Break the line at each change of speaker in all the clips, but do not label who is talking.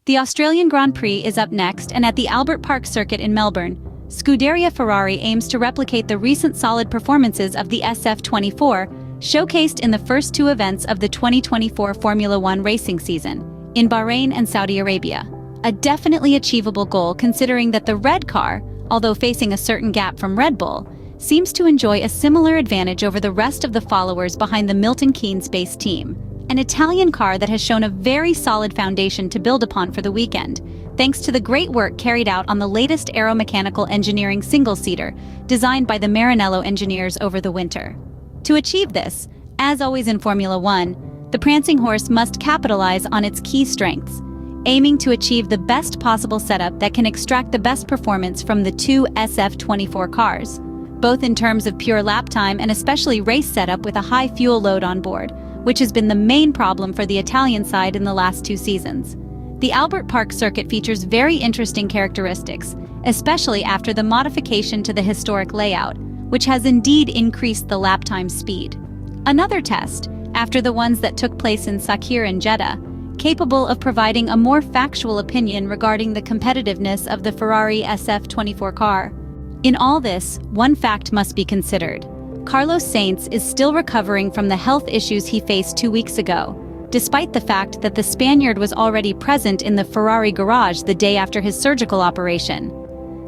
The Australian Grand Prix is up next, and at the Albert Park circuit in Melbourne, Scuderia Ferrari aims to replicate the recent solid performances of the SF-24, showcased in the first two events of the 2024 Formula One racing season, in Bahrain and Saudi Arabia. A definitely achievable goal considering that the red car, although facing a certain gap from Red Bull, seems to enjoy a similar advantage over the rest of the followers behind the Milton Keynes-based team, an Italian car that has shown a very solid foundation to build upon for the weekend, thanks to the great work carried out on the latest aeromechanical engineering single-seater, designed by the Maranello engineers over the winter. To achieve this, as always in Formula One, the Prancing Horse must capitalize on its key strengths, aiming to achieve the best possible setup that can extract the best performance from the two SF-24 cars, both in terms of pure lap time and especially race setup with a high fuel load on board, which has been the main problem for the Italian side in the last two seasons. The Albert Park circuit features very interesting characteristics, especially after the modification to the historic layout, which has indeed increased the lap time speed. Another test, after the ones that took place in Sakhir and Jeddah, capable of providing a more factual opinion regarding the competitiveness of the Ferrari SF-24 car. In all this, one fact must be considered. Carlos Sainz is still recovering from the health issues he faced 2 weeks ago, despite the fact that the Spaniard was already present in the Ferrari garage the day after his surgical operation.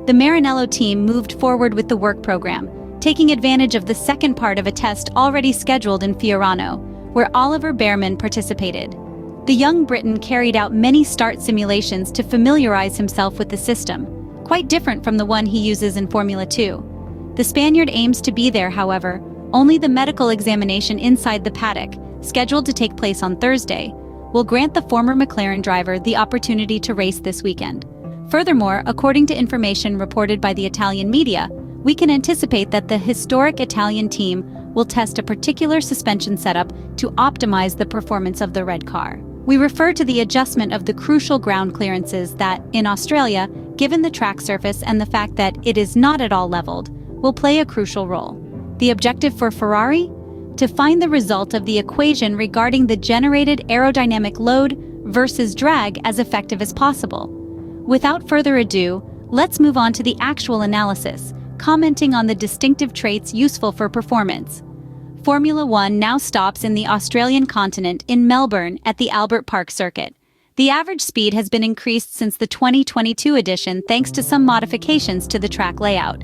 The Maranello team moved forward with the work program, taking advantage of the second part of a test already scheduled in Fiorano, where Oliver Bearman participated. The young Briton carried out many start simulations to familiarize himself with the system, quite different from the one he uses in Formula 2. The Spaniard aims to be there, however. Only the medical examination inside the paddock, scheduled to take place on Thursday, will grant the former McLaren driver the opportunity to race this weekend. Furthermore, according to information reported by the Italian media, we can anticipate that the historic Italian team will test a particular suspension setup to optimize the performance of the red car. We refer to the adjustment of the crucial ground clearances that, in Australia, given the track surface and the fact that it is not at all leveled, will play a crucial role. The objective for Ferrari? To find the result of the equation regarding the generated aerodynamic load versus drag as effective as possible. Without further ado, let's move on to the actual analysis, commenting on the distinctive traits useful for performance. Formula One now stops in the Australian continent in Melbourne at the Albert Park circuit. The average speed has been increased since the 2022 edition thanks to some modifications to the track layout.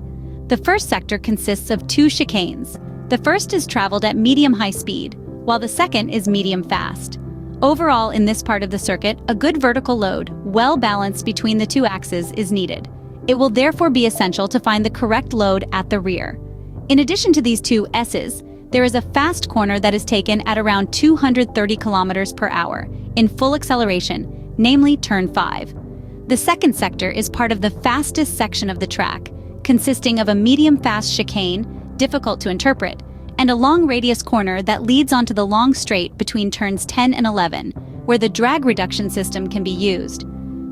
The first sector consists of two chicanes. The first is traveled at medium-high speed, while the second is medium-fast. Overall, in this part of the circuit, a good vertical load, well balanced between the two axes, is needed. It will therefore be essential to find the correct load at the rear. In addition to these two S's, there is a fast corner that is taken at around 230 kilometers per hour, in full acceleration, namely turn 5. The second sector is part of the fastest section of the track, consisting of a medium-fast chicane, difficult to interpret, and a long radius corner that leads onto the long straight between turns 10 and 11, where the drag reduction system can be used.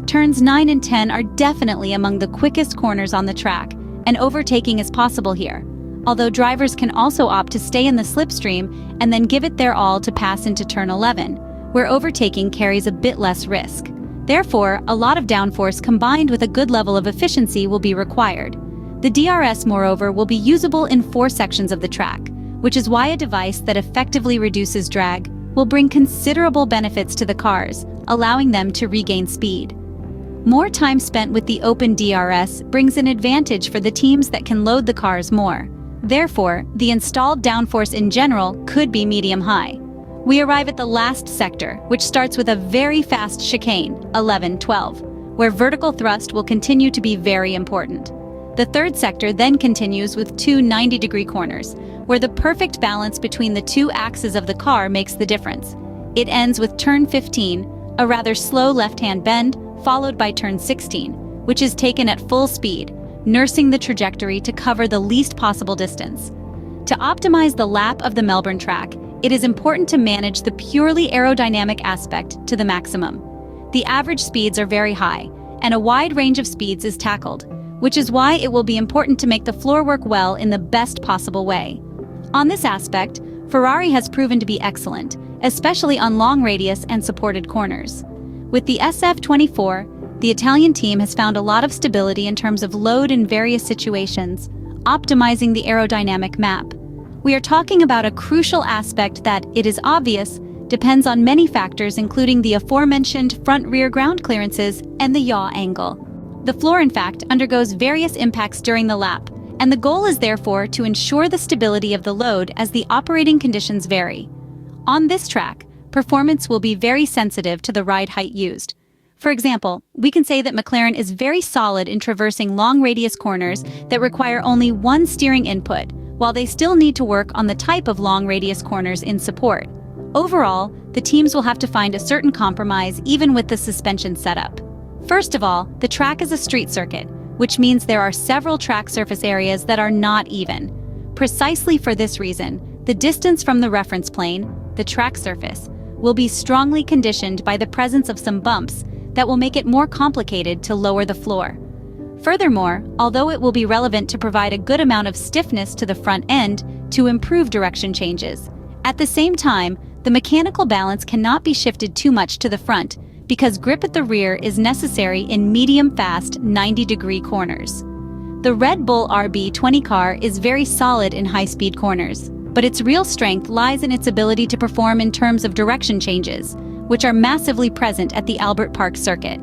Turns 9 and 10 are definitely among the quickest corners on the track, and overtaking is possible here, although drivers can also opt to stay in the slipstream and then give it their all to pass into turn 11, where overtaking carries a bit less risk. Therefore, a lot of downforce combined with a good level of efficiency will be required. The DRS, moreover, will be usable in 4 sections of the track, which is why a device that effectively reduces drag will bring considerable benefits to the cars, allowing them to regain speed. More time spent with the open DRS brings an advantage for the teams that can load the cars more. Therefore, the installed downforce in general could be medium-high. We arrive at the last sector, which starts with a very fast chicane, 11-12, where vertical thrust will continue to be very important. The third sector then continues with two 90-degree corners, where the perfect balance between the two axes of the car makes the difference. It ends with turn 15, a rather slow left-hand bend, followed by turn 16, which is taken at full speed, nursing the trajectory to cover the least possible distance. To optimize the lap of the Melbourne track, it is important to manage the purely aerodynamic aspect to the maximum. The average speeds are very high, and a wide range of speeds is tackled, which is why it will be important to make the floor work well in the best possible way. On this aspect, Ferrari has proven to be excellent, especially on long radius and supported corners. With the SF-24, the Italian team has found a lot of stability in terms of load in various situations, optimizing the aerodynamic map. We are talking about a crucial aspect that, it is obvious, depends on many factors including the aforementioned front-rear ground clearances and the yaw angle. The floor, in fact, undergoes various impacts during the lap, and the goal is therefore to ensure the stability of the load as the operating conditions vary. On this track, performance will be very sensitive to the ride height used. For example, we can say that McLaren is very solid in traversing long radius corners that require only one steering input, while they still need to work on the type of long radius corners in support. Overall, the teams will have to find a certain compromise even with the suspension setup. First of all, the track is a street circuit, which means there are several track surface areas that are not even. Precisely for this reason, the distance from the reference plane, the track surface, will be strongly conditioned by the presence of some bumps that will make it more complicated to lower the floor. Furthermore, although it will be relevant to provide a good amount of stiffness to the front end to improve direction changes, at the same time, the mechanical balance cannot be shifted too much to the front because grip at the rear is necessary in medium-fast 90-degree corners. The Red Bull RB20 car is very solid in high-speed corners, but its real strength lies in its ability to perform in terms of direction changes, which are massively present at the Albert Park circuit.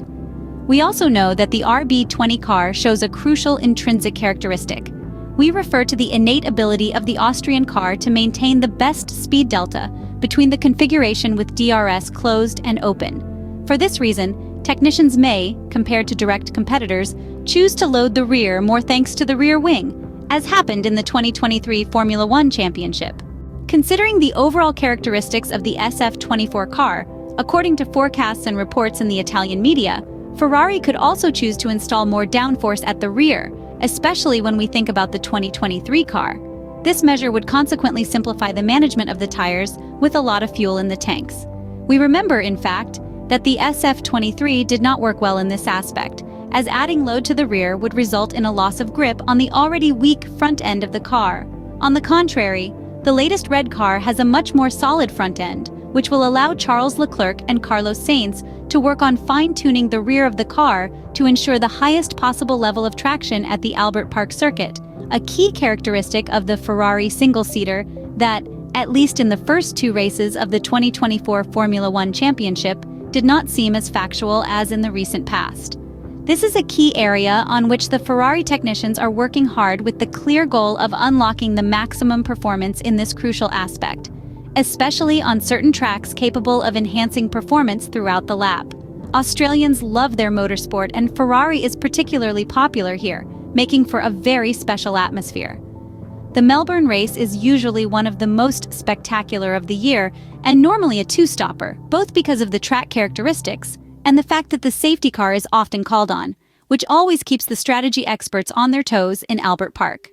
We also know that the RB20 car shows a crucial intrinsic characteristic. We refer to the innate ability of the Austrian car to maintain the best speed delta between the configuration with DRS closed and open. For this reason, technicians may, compared to direct competitors, choose to load the rear more thanks to the rear wing, as happened in the 2023 Formula One Championship. Considering the overall characteristics of the SF-24 car, according to forecasts and reports in the Italian media, Ferrari could also choose to install more downforce at the rear, especially when we think about the 2023 car. This measure would consequently simplify the management of the tires with a lot of fuel in the tanks. We remember, in fact, that the SF-23 did not work well in this aspect, as adding load to the rear would result in a loss of grip on the already weak front end of the car. On the contrary, the latest red car has a much more solid front end, which will allow Charles Leclerc and Carlos Sainz to work on fine-tuning the rear of the car to ensure the highest possible level of traction at the Albert Park circuit, a key characteristic of the Ferrari single-seater that, at least in the first two races of the 2024 Formula One Championship, did not seem as factual as in the recent past. This is a key area on which the Ferrari technicians are working hard with the clear goal of unlocking the maximum performance in this crucial aspect, especially on certain tracks capable of enhancing performance throughout the lap. Australians love their motorsport, and Ferrari is particularly popular here, making for a very special atmosphere. The Melbourne race is usually one of the most spectacular of the year and normally a two-stopper, both because of the track characteristics and the fact that the safety car is often called on, which always keeps the strategy experts on their toes in Albert Park.